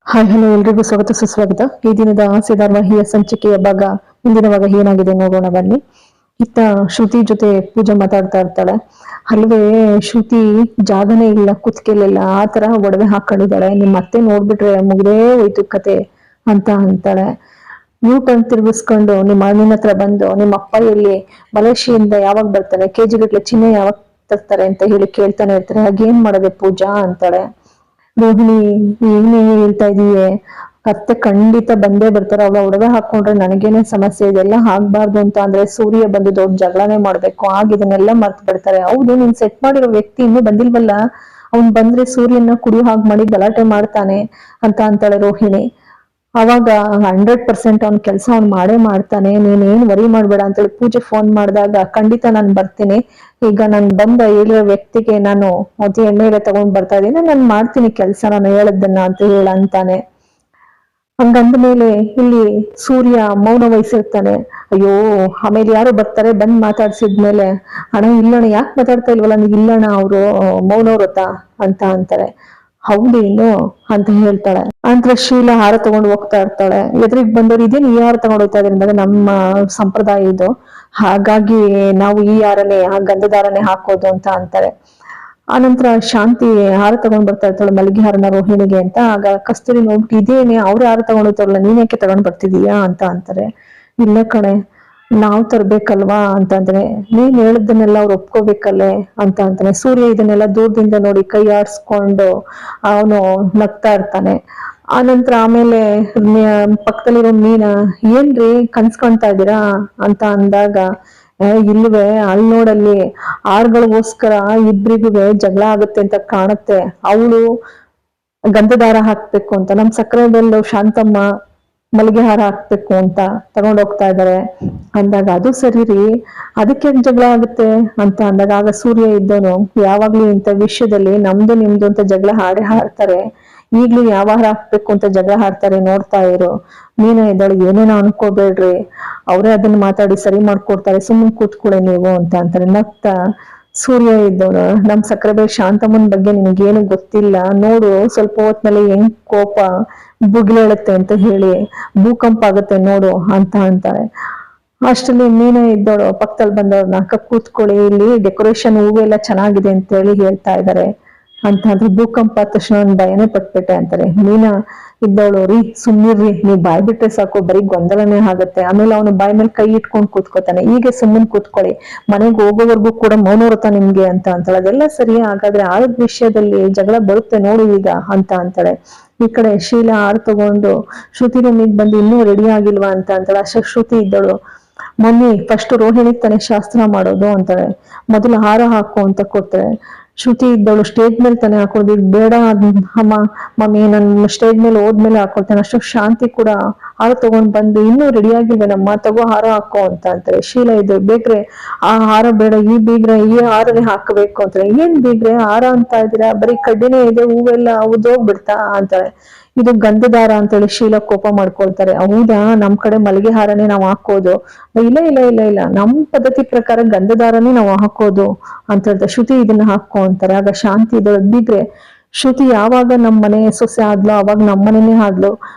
Hi hello ಎಲ್ರಿಗೂ ಸ್ವಾಗತ ಸುಸ್ವಾಗತ. ಈ ದಿನದ ಹಾಸ್ಯ ಧಾರಾವಾಹಿಯ ಸಂಚಿಕೆಯ ಭಾಗ ಇಂದಿನ ಭಾಗ ಏನಾಗಿದೆ ನೋಡೋಣ ಬನ್ನಿ. ಇತ್ತ ಶ್ರುತಿ ಜೊತೆ ಪೂಜಾ ಮಾತಾಡ್ತಾ ಇರ್ತಾಳೆ. ಅಲ್ವೇ ಶ್ರುತಿ ಜಾಗನೇ ಇಲ್ಲ, ಕುತ್ಕೆಲಿಲ್ಲ, ಆ ತರ ಒಡವೆ ಹಾಕೊಂಡಿದ್ದಾಳೆ. ನಿಮ್ ಅತ್ತೆ ನೋಡ್ಬಿಟ್ರೆ ಮುಗ್ದೇ ಹೋಯ್ತು ಕತೆ ಅಂತ ಅಂತಾಳೆ. ನ್ಯೂಟನ್ ತಿರ್ಗಿಸ್ಕೊಂಡು ನಿಮ್ಮ ಅಣ್ಣನ ಹತ್ರ ಬಂದು ನಿಮ್ಮ ಅಪ್ಪ ಎಲ್ಲಿ, ಮಲೇಷಿಯಿಂದ ಯಾವಾಗ ಬರ್ತಾರೆ, ಕೆಜಿ ಗಟ್ಲೆ ಚಿನ್ನ ಯಾವಾಗ ತರ್ತಾರೆ ಅಂತ ಹೇಳಿ ಕೇಳ್ತಾನೆ ಇರ್ತಾರೆ. ಹಾಗೇನ್ ಮಾಡೋದೆ ಪೂಜಾ ಅಂತಾಳೆ. ರೋಹಿಣಿ, ಏನೇ ಹೇಳ್ತಾ ಇದೀಯೆ, ಅತ್ತೆ ಖಂಡಿತ ಬಂದೇ ಬರ್ತಾರೆ. ಅವಳ ಒಡವೆ ಹಾಕೊಂಡ್ರೆ ನನಗೇನೆ ಸಮಸ್ಯೆ, ಇದೆಲ್ಲ ಆಗ್ಬಾರ್ದು ಅಂತ ಅಂದ್ರೆ ಸೂರ್ಯ ಬಂದು ದೊಡ್ಡ ಜಗಳನೇ ಮಾಡ್ಬೇಕು, ಆಗ ಇದನ್ನೆಲ್ಲ ಮರ್ತ್ ಬಿಡ್ತಾರೆ. ಹೌದು, ನೀನ್ ಸೆಟ್ ಮಾಡಿರೋ ವ್ಯಕ್ತಿ ಇನ್ನೂ ಬಂದಿಲ್ವಲ್ಲ, ಅವ್ನ್ ಬಂದ್ರೆ ಸೂರ್ಯನ ಕುಡಿಯೋ ಹಾಗೆ ಮಾಡಿ ಗಲಾಟೆ ಮಾಡ್ತಾನೆ ಅಂತ ಅಂತಾಳೆ ರೋಹಿಣಿ. ಅವಾಗ 100% ಅವ್ನ ಕೆಲಸ ಅವ್ನ್ ಮಾಡೇ ಮಾಡ್ತಾನೆ, ನೀನೇನ್ ವರಿ ಮಾಡ್ಬೇಡ ಅಂತೇಳಿ ಪೂಜೆ ಫೋನ್ ಮಾಡಿದಾಗ, ಖಂಡಿತ ನಾನು ಬರ್ತೀನಿ, ಈಗ ನಾನು ಬಂದ ಹೇಳಿರೋ ವ್ಯಕ್ತಿಗೆ ನಾನು ಮತ್ತೆ ಎಣ್ಣೆ ಎಲ್ಲ ತಗೊಂಡ್ ಬರ್ತಾ ಇದೀನಿ, ನಾನು ಮಾಡ್ತೀನಿ ಕೆಲಸ ನಾನು ಹೇಳದ್ದನ್ನ ಅಂತ ಅಂತಾನೆ. ಹಂಗಂದ ಮೇಲೆ ಇಲ್ಲಿ ಸೂರ್ಯ ಮೌನ ವಹಿಸಿರ್ತಾನೆ. ಅಯ್ಯೋ, ಆಮೇಲೆ ಯಾರು ಬರ್ತಾರೆ, ಬಂದ್ ಮಾತಾಡ್ಸಿದ್ಮೇಲೆ, ಅಣ್ಣ ಇಲ್ಲಣ್ಣ, ಯಾಕೆ ಮಾತಾಡ್ತಾ ಇಲ್ವಲ್ಲ ನೀವು, ಇಲ್ಲಣ್ಣ ಅವರು ಮೌನವ್ರತ ಅಂತ ಅಂತಾರೆ. ಹೌದೇನು ಅಂತ ಹೇಳ್ತಾಳೆ. ಅಂತ ಶೀಲ ಹಾರ ತಗೊಂಡು ಹೋಗ್ತಾ ಇರ್ತಾಳೆ. ಎದುರಿಗೆ ಬಂದವ್ರು, ಇದೇನು ಈ ಹಾರ ತಗೊಂಡು ಹೋಗ್ತಾ ಇದ್ರಿ ಅಂದ್ರೆ, ನಮ್ಮ ಸಂಪ್ರದಾಯ ಇದು, ಹಾಗಾಗಿ ನಾವು ಈ ಹಾರನೇ, ಆ ಗಂಧದಾರನೇ ಹಾಕೋದು ಅಂತ ಅಂತಾರೆ. ಆನಂತರ ಶಾಂತಿ ಹಾರ ತಗೊಂಡ್ ಬರ್ತಾ ಇರ್ತಾಳೆ, ಮಲ್ಲಿಗೆ ಹಾರನ ರೋಹಿಣಿಗೆ ಅಂತ. ಆಗ ಕಸ್ತೂರಿ ನೋಡ್ಬಿಟ್ಟು, ಇದೇನೆ ಅವ್ರ ಹಾರ ತಗೊಂಡ್ ಹೋಗ್ತಾರಲ್ಲ, ನೀನ್ ಯಾಕೆ ತಗೊಂಡ್ ಬರ್ತಿದೀಯಾ ಅಂತ ಅಂತಾರೆ. ಇಲ್ಲ ಕಣೆ, ನಾವ್ ತರ್ಬೇಕಲ್ವಾ ಅಂತ ಅಂದ್ರೆ, ನೀನ್ ಹೇಳಿದ್ದನ್ನೆಲ್ಲ ಅವ್ರು ಒಪ್ಕೋಬೇಕಲ್ಲೇ ಅಂತ ಅಂತಾನೆ. ಸೂರ್ಯ ಇದನ್ನೆಲ್ಲ ದೂರದಿಂದ ನೋಡಿ ಕೈ ಆಡ್ಸ್ಕೊಂಡು ಅವನು ನಗ್ತಾ ಇರ್ತಾನೆ. ಆನಂತರ ಆಮೇಲೆ ಪಕ್ಕದಲ್ಲಿರೋ ಮೀನಾ, ಏನ್ರಿ ಕನ್ಸ್ಕೊಂತಾ ಇದ್ದೀರಾ ಅಂತ ಅಂದಾಗ, ಇಲ್ವೇ ಅಲ್ಲಿ ನೋಡಲ್ಲಿ ಆರ್ಗಳಿಗೋಸ್ಕರ ಇಬ್ರಿಗೂ ಜಗಳ ಆಗುತ್ತೆ ಅಂತ ಕಾಣುತ್ತೆ, ಅವಳು ಗಂಧದಾರ ಹಾಕ್ಬೇಕು ಅಂತ, ನಮ್ ಸಕ್ಕರೆ ಬೆಲ್ಲು ಶಾಂತಮ್ಮ ಮಲ್ಲಿಗೆ ಹಾರ ಹಾಕ್ಬೇಕು ಅಂತ ತಗೊಂಡ್ ಹೋಗ್ತಾ ಇದಾರೆ ಅಂದಾಗ, ಅದು ಸರಿ ರೀ, ಅದಕ್ಕೆ ಜಗಳ ಆಗುತ್ತೆ ಅಂತ ಅಂದಾಗ, ಆಗ ಸೂರ್ಯ ಇದ್ದವನು, ಯಾವಾಗ್ಲೂ ಇಂಥ ವಿಷಯದಲ್ಲಿ ನಮ್ದು ನಿಮ್ದು ಅಂತ ಜಗಳ ಹಾಡ್ತಾರೆ, ಈಗ್ಲೂ ಯಾವ ಹಾರ ಹಾಕ್ಬೇಕು ಅಂತ ಜಗಳ ಹಾಡ್ತಾರೆ, ನೋಡ್ತಾ ಇರು. ಮೀನ ಇದ್ದಾಳೆ, ಏನೇನೋ ಅನ್ಕೋಬೇಡ್ರಿ, ಅವರೇ ಅದನ್ನ ಮಾತಾಡಿ ಸರಿ ಮಾಡ್ಕೊಡ್ತಾರೆ, ಸುಮ್ಮನೆ ಕೂತ್ಕೊಳ್ಳಿ ನೀವು ಅಂತ ಅಂತಾರೆ. ನಗ್ತಾ ಸೂರ್ಯ ಇದ್ದವನು, ನಮ್ ಸಕ್ಕರೆ ಶಾಂತಮ್ಮನ ಬಗ್ಗೆ ನಿನಗೇನು ಗೊತ್ತಿಲ್ಲ ನೋಡು, ಸ್ವಲ್ಪ ಹೊತ್ನಲ್ಲಿ ಹೆಂಗ್ ಕೋಪ ಬುಗ್ಲೇಳುತ್ತೆ ಅಂತ ಹೇಳಿ, ಭೂಕಂಪ ಆಗುತ್ತೆ ನೋಡು ಅಂತ ಅಂತಾರೆ. ಅಷ್ಟರಲ್ಲಿ ಮೀನ ಇದ್ದವಳು ಪಕ್ಕದಲ್ಲಿ ಬಂದವ್ರನ್ನ, ಅಕ್ಕ ಕೂತ್ಕೊಳ್ಳಿ, ಇಲ್ಲಿ ಡೆಕೋರೇಷನ್ ಹೂವೆಲ್ಲ ಚೆನ್ನಾಗಿದೆ ಅಂತ ಹೇಳಿ ಹೇಳ್ತಾ ಇದ್ದಾರೆ ಅಂತ ಅಂದ್ರೆ, ಭೂಕಂಪ ಆದ ತಕ್ಷಣ ಒಂದ್ ಭಯನೇ ಪಟ್ಬಿಟ್ಟೆ ಅಂತಾರೆ. ಮೀನಾ ಇದ್ದವಳು, ರೀ ಸುಮ್ಮನಿರ್ರಿ, ನೀವ್ ಬಾಯ್ ಬಿಟ್ರೆ ಸಾಕು, ಬರೀ ಗೊಂದಲನೇ ಆಗತ್ತೆ, ಆಮೇಲೆ ಅವನು ಬಾಯ್ ಮೇಲೆ ಕೈ ಇಟ್ಕೊಂಡ್ ಕೂತ್ಕೋತಾನೆ, ಹೀಗೆ ಸುಮ್ಮನೆ ಕೂತ್ಕೊಳ್ಳಿ, ಮನೆಗೆ ಹೋಗೋವರೆಗೂ ಕೂಡ ಮೌನವ್ರತ ನಿಮ್ಗೆ ಅಂತ ಅಂತಾಳೆ. ಅದೆಲ್ಲ ಸರಿ, ಹಾಗಾದ್ರೆ ಆಳದ ವಿಷಯದಲ್ಲಿ ಜಗಳ ಬರುತ್ತೆ ನೋಡು ಈಗ ಅಂತ ಅಂತಾಳೆ. ಈ ಕಡೆ ಶೀಲಾ ಹಾರ ತಗೊಂಡು ಶ್ರುತಿ ರೂಮಿಗೆ ಬಂದು, ಇನ್ನೂ ರೆಡಿ ಆಗಿಲ್ವಾ ಅಂತ ಅಂತಾಳೆ. ಅಷ್ಟ ಶ್ರುತಿ ಇದ್ದಳು, ಮಮ್ಮಿ ಫಸ್ಟ್ ರೋಹಿಣಿಗ್ ತಾನೇ ಶಾಸ್ತ್ರ ಮಾಡೋದು ಅಂತಾಳೆ. ಮೊದಲು ಹಾರ ಹಾಕು ಅಂತ ಕೊಡ್ತಾಳೆ. ಶ್ರುತಿ ಇದ್ದವಳು, ಸ್ಟೇಜ್ ಮೇಲೆ ತಾನೇ ಹಾಕೋದು, ಈಗ ಬೇಡ ಅಮ್ಮ ಮಮ್ಮಿ, ನನ್ ಸ್ಟೇಜ್ ಮೇಲೆ ಹೋದ್ಮೇಲೆ ಹಾಕೊಳ್ತೇನೆ. ಅಷ್ಟು ಶಾಂತಿ ಕೂಡ ಹಾರ ತಗೊಂಡ್ ಬಂದು, ಇನ್ನೂ ರೆಡಿ ಆಗಿಲ್ವೇನಮ್ಮ, ತಗೋ ಹಾರ ಹಾಕೋ ಅಂತ ಅಂತಾರೆ. ಶೀಲ ಇದ್ರು, ಬೇಕ್ರೆ ಆ ಹಾರ ಬೇಡ, ಈ ಬೀಗ್ರೆ ಈ ಹಾರನೇ ಹಾಕಬೇಕು ಅಂತಾರೆ. ಏನ್ ಬೀಗ್ರೆ ಹಾರ ಅಂತ ಇದ್ದೀರಾ, ಬರೀ ಕಡ್ಡಿನೇ ಇದೆ, ಹೂವೆಲ್ಲ ಉದೋಗ್ಬಿಡ್ತಾ ಅಂತಾಳೆ. ಇದು ಗಂಧದಾರ ಅಂತೇಳಿ ಶೀಲ ಕೋಪ ಮಾಡ್ಕೊಳ್ತಾರೆ. ಹೌದಾ, ನಮ್ ಕಡೆ ಮಲ್ಲಿಗೆ ಹಾರನೇ ನಾವು ಹಾಕೋದು. ಇಲ್ಲ ಇಲ್ಲ ಇಲ್ಲ ಇಲ್ಲ, ನಮ್ ಪದ್ಧತಿ ಪ್ರಕಾರ ಗಂಧದಾರನೇ ನಾವು ಹಾಕೋದು ಅಂತ ಹೇಳ್ತಾರೆ. ಶ್ರುತಿ ಇದನ್ನ ಹಾಕೋ ಅಂತಾರೆ. ಆಗ ಶಾಂತಿ ಇದ್ರೆ, ಶ್ರುತಿ ಯಾವಾಗ ನಮ್ ಮನೆ ಸೊಸೆ ಆದ್ಲು ಅವಾಗ ನಮ್ಮನೇನೆ ಆದ್ಲು,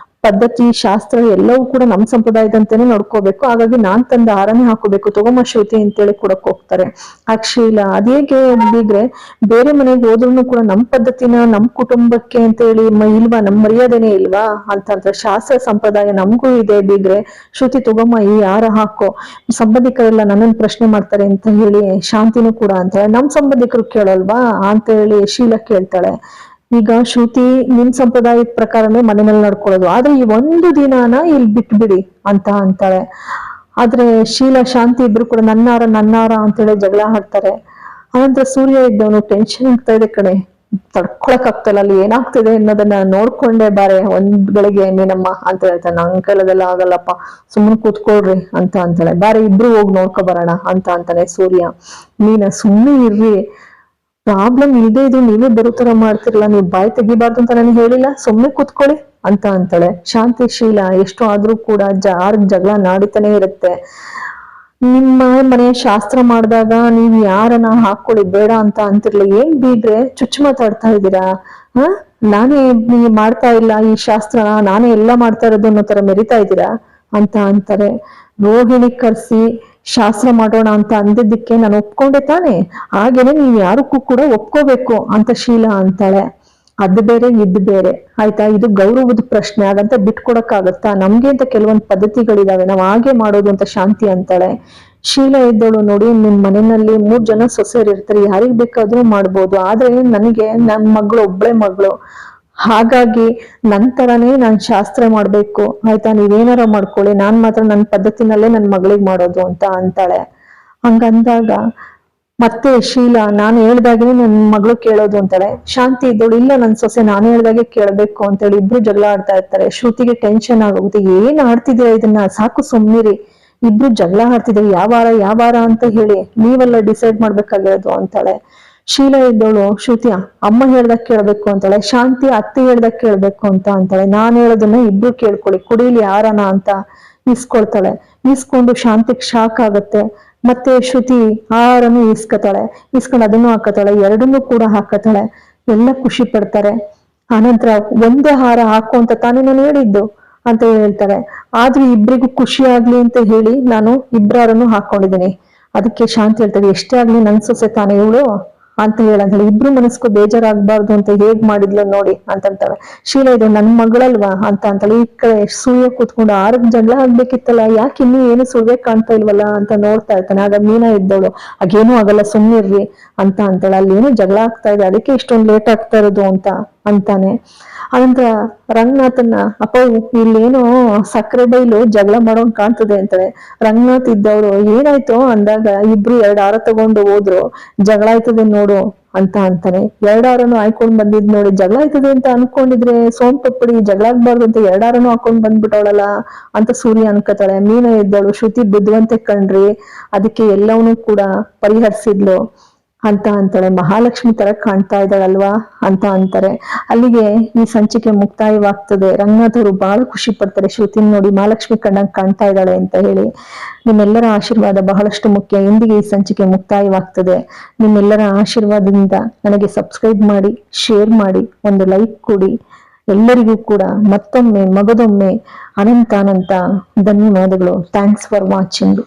ಪದ್ಧತಿ ಶಾಸ್ತ್ರ ಎಲ್ಲವೂ ಕೂಡ ನಮ್ ಸಂಪ್ರದಾಯದಂತೆನೆ ನೋಡ್ಕೋಬೇಕು, ಹಾಗಾಗಿ ನಾನ್ ತಂದ ಹಾರನೇ ಹಾಕೋಬೇಕು, ತಗೊಮ್ಮ ಶ್ರುತಿ ಅಂತೇಳಿ ಕೊಡಕ್ ಹೋಗ್ತಾರೆ. ಅಕ್ಷೀಲ, ಅದೇಗೆ ಬೀಗ್ರೆ, ಬೇರೆ ಮನೆಗೆ ಹೋದ್ರು ಕೂಡ ನಮ್ ಪದ್ಧತಿನ ನಮ್ ಕುಟುಂಬಕ್ಕೆ ಅಂತ ಹೇಳಿ ಇಲ್ವಾ, ನಮ್ ಮರ್ಯಾದೆನೇ ಇಲ್ವಾ ಅಂತಂದ್ರೆ, ಶಾಸ್ತ್ರ ಸಂಪ್ರದಾಯ ನಮ್ಗೂ ಇದೆ ಬೀಗ್ರೆ, ಶ್ರುತಿ ತಗೊಮ್ಮ ಈ ಹಾರ ಹಾಕೋ, ಸಂಬಂಧಿಕರೆಲ್ಲ ನನ್ನನ್ನು ಪ್ರಶ್ನೆ ಮಾಡ್ತಾರೆ ಅಂತ ಹೇಳಿ ಶಾಂತಿನೂ ಕೂಡ ಅಂತಾಳೆ. ನಮ್ ಸಂಬಂಧಿಕರು ಕೇಳಲ್ವಾ ಅಂತ ಹೇಳಿ ಶೀಲ ಕೇಳ್ತಾಳೆ. ಈಗ ಶ್ರುತಿ ನಿಮ್ ಸಂಪ್ರದಾಯದ ಪ್ರಕಾರನೇ ಮನೆಯಲ್ಲಿ ನಡ್ಕೊಳ್ಳೋದು, ಆದ್ರೆ ಈ ಒಂದು ದಿನಾನ ಇಲ್ಲಿ ಬಿಟ್ಬಿಡಿ ಅಂತ ಅಂತಾಳೆ. ಆದ್ರೆ ಶೀಲ ಶಾಂತಿ ಇಬ್ರು ಕೂಡ ನನ್ನಾರ ಅಂತೇಳಿ ಜಗಳ ಆಡ್ತಾರೆ. ಅನಂತರ ಸೂರ್ಯ ಇದ್ದವನು, ಟೆನ್ಷನ್ ಆಗ್ತಾ ಇದೆ ಕಣೆ, ತಡ್ಕೊಳಕ್ ಆಗ್ತಲ್ಲ, ಅಲ್ಲಿ ಏನಾಗ್ತಿದೆ ಅನ್ನೋದನ್ನ ನೋಡ್ಕೊಂಡೆ ಬಾರೆ ಒಂದ್ ಗಳಿಗೆ ಮೀನಮ್ಮ ಅಂತ ಹೇಳ್ತಾನೆ. ನಂಗ್ ಕೈಲದೆಲ್ಲ ಆಗಲ್ಲಪ್ಪ, ಸುಮ್ಮನೆ ಕೂತ್ಕೊಳ್ರಿ ಅಂತ ಅಂತಾಳೆ. ಬಾರೆ ಇಬ್ರು ಹೋಗಿ ನೋಡ್ಕೊ ಬರೋಣ ಅಂತ ಅಂತಾನೆ ಸೂರ್ಯ. ಮೀನ, ಸುಮ್ಮನೆ ಇರ್ರಿ, ಪ್ರಾಬ್ಲಮ್ ಇದೆ, ಇದು ನೀವೇ ಬರೋ ತರ ಮಾಡ್ತಿರಲ್ಲ, ನೀವ್ ಬಾಯಿ ತೆಗಿಬಾರ್ದು ಅಂತ ನನಗೆ ಹೇಳಿಲ್ಲ, ಸುಮ್ಮನೆ ಕೂತ್ಕೊಳ್ಳಿ ಅಂತ ಅಂತಾಳೆ. ಶಾಂತಿ ಶೀಲ ಎಷ್ಟು ಆದ್ರೂ ಕೂಡ ಜಗಳ ನಾಡಿತಾನೆ ಇರುತ್ತೆ. ನಿಮ್ಮ ಮನೆಯ ಶಾಸ್ತ್ರ ಮಾಡಿದಾಗ ನೀವ್ ಯಾರನ್ನ ಹಾಕೊಳ್ಳಿ ಬೇಡ ಅಂತ ಅಂತಿರ್ಲಿ, ಏನ್ ಬೀಗ್ರೆ ಚುಚ್ಚು ಮಾತಾಡ್ತಾ ಇದ್ದೀರಾ ಹ ನಾನೇ ಮಾಡ್ತಾ ಇಲ್ಲ ಈ ಶಾಸ್ತ್ರನ, ನಾನೇ ಎಲ್ಲ ಮಾಡ್ತಾ ಇರೋದು ಅನ್ನೋ ತರ ಮೆರಿತಾ ಇದ್ದೀರಾ ಅಂತ ಅಂತಾರೆ. ರೋಹಿಣಿ ಕರ್ಸಿ ಶಾಸ್ತ್ರ ಮಾಡೋಣ ಅಂತ ಅಂದಿದ್ದಕ್ಕೆ ನಾನು ಒಪ್ಕೊಂಡೆ ತಾನೆ, ಹಾಗೇನೆ ನೀವ್ ಯಾರಕ್ಕೂ ಕೂಡ ಒಪ್ಕೋಬೇಕು ಅಂತ ಶೀಲಾ ಅಂತಾಳೆ. ಅದು ಬೇರೆ ಇದು ಬೇರೆ ಆಯ್ತಾ, ಇದು ಗೌರವದ ಪ್ರಶ್ನೆ, ಹಾಗಂತ ಬಿಟ್ಕೊಡಕ್ಕಾಗತ್ತಾ? ನಮ್ಗೆ ಅಂತ ಕೆಲವೊಂದು ಪದ್ಧತಿಗಳಿದಾವೆ, ನಾವ್ ಹಾಗೆ ಮಾಡೋದು ಅಂತ ಶಾಂತಿ ಅಂತಾಳೆ. ಶೀಲಾ ಇದ್ದವಳು, ನೋಡಿ ನಿಮ್ ಮನೆಯಲ್ಲಿ 3 ಜನ ಸೊಸೆಯರು ಇರ್ತಾರೆ, ಯಾರಿಗ್ ಬೇಕಾದ್ರೂ ಮಾಡ್ಬೋದು, ಆದ್ರೆ ನನಗೆ ನನ್ ಮಗಳು ಒಬ್ಳೆ ಮಗಳು, ಹಾಗಾಗಿ ನನ್ ತರಾನೇ ನಾನ್ ಶಾಸ್ತ್ರ ಮಾಡ್ಬೇಕು ಆಯ್ತಾ, ನೀವೇನಾರ ಮಾಡ್ಕೊಳ್ಳಿ, ನಾನ್ ಮಾತ್ರ ನನ್ನ ಪದ್ಧತಿನಲ್ಲೇ ನನ್ ಮಗಳಿಗೆ ಮಾಡೋದು ಅಂತ ಅಂತಾಳೆ. ಹಂಗಂದಾಗ ಮತ್ತೆ ಶೀಲಾ, ನಾನು ಹೇಳ್ದಾಗೆ ನನ್ ಮಗಳು ಕೇಳೋದು ಅಂತಾಳೆ. ಶಾಂತಿ ಇದ್ದೋಳು, ಇಲ್ಲ ನನ್ ಸೊಸೆ ನಾನು ಹೇಳ್ದಾಗೆ ಕೇಳ್ಬೇಕು ಅಂತೇಳಿ ಇಬ್ರು ಜಗಳ ಆಡ್ತಾ ಇರ್ತಾರೆ. ಶ್ರುತಿಗೆ ಟೆನ್ಷನ್ ಆಗೋಗುತ್ತೆ, ಏನ್ ಆಡ್ತಿದ್ದೀರಾ ಇದನ್ನ, ಸಾಕು ಸುಮ್ನಿರಿ, ಇಬ್ರು ಜಗಳ ಆಡ್ತಿದ್ದೀರಿ, ಯಾವ ವಾರ ಅಂತ ಹೇಳಿ ನೀವೆಲ್ಲ ಡಿಸೈಡ್ ಮಾಡ್ಬೇಕಾಗಿರೋದು ಅಂತಾಳೆ. ಶೀಲಾ ಇದ್ದವಳು, ಶ್ರುತಿ ಅಮ್ಮ ಹೇಳ್ದಾಗ ಕೇಳ್ಬೇಕು ಅಂತಾಳೆ, ಶಾಂತಿ ಅತ್ತೆ ಹೇಳ್ದಾಗ ಕೇಳ್ಬೇಕು ಅಂತ ಅಂತಾಳೆ. ನಾನ್ ಹೇಳೋದನ್ನ ಇಬ್ರು ಕೇಳ್ಕೊಳ್ಳಿ, ಕುಡೀಲಿ ಯಾರನ ಅಂತ ಇಸ್ಕೊಳ್ತಾಳೆ. ಇಸ್ಕೊಂಡು ಶಾಂತಿಗ್ ಶಾಕ್ ಆಗತ್ತೆ. ಮತ್ತೆ ಶ್ರುತಿ ಆಹಾರನು ಇಸ್ಕೊಂಡು ಅದನ್ನು ಹಾಕತಾಳೆ, ಎರಡನ್ನೂ ಕೂಡ ಹಾಕತಾಳೆ. ಎಲ್ಲ ಖುಷಿ ಪಡ್ತಾರೆ. ಆನಂತರ ಒಂದೇ ಹಾರ ಹಾಕು ಅಂತ ತಾನೇ ನಾನು ಹೇಳಿದ್ದು ಅಂತ ಹೇಳ್ತಾರೆ. ಆದ್ರೂ ಇಬ್ರಿಗೂ ಖುಷಿ ಆಗ್ಲಿ ಅಂತ ಹೇಳಿ ನಾನು ಇಬ್ರಾರನ್ನು ಹಾಕೊಂಡಿದ್ದೀನಿ. ಅದಕ್ಕೆ ಶಾಂತಿ ಹೇಳ್ತಾರೆ, ಎಷ್ಟೇ ಆಗ್ಲಿ ನನ್ ಸೊಸೆ ತಾನೇ ಇವಳು ಅಂತ ಹೇಳಂತಾಳೆ. ಇಬ್ರು ಮನಸ್ಗೂ ಬೇಜಾರಾಗ್ಬಾರ್ದು ಅಂತ ಹೇಗ್ ಮಾಡಿದ್ಲು ನೋಡಿ ಅಂತಂತಾಳೆ. ಶೀಲಾ, ಇದು ನನ್ ಮಗಳಲ್ವಾ ಅಂತ ಅಂತಾಳೆ. ಈ ಕಡೆ ಸೂರ್ಯ ಕೂತ್ಕೊಂಡು, ಆರಕ್ ಜಗಳ ಆಗ್ಬೇಕಿತ್ತಲ್ಲ, ಯಾಕೆ ಇನ್ನೂ ಏನು ಸುಳ್ವೆ ಕಾಣ್ತಾ ಇಲ್ವಲ್ಲ ಅಂತ ನೋಡ್ತಾ ಇರ್ತಾನೆ. ಆಗ ಮೀನಾ ಇದ್ದವಳು, ಹಾಗೇನೂ ಆಗಲ್ಲ ಸುಮ್ನಿರ್ರಿ ಅಂತ ಅಂತಾಳೆ. ಅಲ್ಲಿ ಏನೋ ಜಗಳ ಆಗ್ತಾ ಇದೆ, ಅದಕ್ಕೆ ಇಷ್ಟೊಂದು ಲೇಟ್ ಆಗ್ತಾ ಇರೋದು ಅಂತ ಅಂತಾನೆ. ಅನಂತರ ರಂಗನಾಥನ್ನ, ಅಪ್ಪ ಇಲ್ಲೇನೋ ಸಕ್ಕರೆ ಬೈಲು ಜಗಳ ಮಾಡೋಂಗ್ ಕಾಣ್ತದೆ ಅಂತಾಳೆ. ರಂಗನಾಥ್ ಇದ್ದವ್ರು, ಏನಾಯ್ತು ಅಂದಾಗ ಇಬ್ರು 2 ಹಾರ ತಗೊಂಡು ಹೋದ್ರು, ಜಗಳ ಆಯ್ತದೆ ನೋಡು ಅಂತ ಅಂತಾನೆ. 2 ಹಾರನು ಹಾಕೊಂಡ್ ಬಂದಿದ್ ನೋಡಿ, ಜಗಳ ಆಯ್ತದೆ ಅಂತ ಅನ್ಕೊಂಡಿದ್ರೆ ಸೋನ್ ಪಪ್ಪಡಿ ಜಗಳ ಆಗ್ಬಾರ್ದು ಅಂತ 2 ಹಾರನು ಹಾಕೊಂಡ್ ಬಂದ್ಬಿಟ್ಟವಳಲ್ಲ ಅಂತ ಸೂರ್ಯ ಅನ್ಕೋತಾಳೆ. ಮೀನ ಇದ್ದವಳು, ಶ್ರುತಿ ಬುದ್ಧಿವಂತೆ ಕಣ್ರಿ, ಅದಕ್ಕೆ ಎಲ್ಲವನ್ನೂ ಕೂಡ ಪರಿಹರಿಸಿದ್ಲು ಅಂತ ಅಂತಾಳೆ. ಮಹಾಲಕ್ಷ್ಮಿ ತರ ಕಾಣ್ತಾ ಇದ್ದಾಳಲ್ವಾ ಅಂತ ಅಂತಾರೆ. ಅಲ್ಲಿಗೆ ಈ ಸಂಚಿಕೆ ಮುಕ್ತಾಯವಾಗ್ತದೆ. ರಂಗನಾಥ್ ಅವರು ಬಹಳ ಖುಷಿ ಪಡ್ತಾರೆ, ಶ್ರುತಿನ ನೋಡಿ ಮಹಾಲಕ್ಷ್ಮಿ ಕಣ್ಣಾಗ್ ಕಾಣ್ತಾ ಇದ್ದಾಳೆ ಅಂತ ಹೇಳಿ. ನಿಮ್ಮೆಲ್ಲರ ಆಶೀರ್ವಾದ ಬಹಳಷ್ಟು ಮುಖ್ಯ. ಇಂದಿಗೆ ಈ ಸಂಚಿಕೆ ಮುಕ್ತಾಯವಾಗ್ತದೆ. ನಿಮ್ಮೆಲ್ಲರ ಆಶೀರ್ವಾದದಿಂದ ನನಗೆ ಸಬ್ಸ್ಕ್ರೈಬ್ ಮಾಡಿ, ಶೇರ್ ಮಾಡಿ, ಒಂದು ಲೈಕ್ ಕೊಡಿ. ಎಲ್ಲರಿಗೂ ಕೂಡ ಮತ್ತೊಮ್ಮೆ ಮಗದೊಮ್ಮೆ ಅನಂತ ಧನ್ಯವಾದಗಳು. Thanks for watching.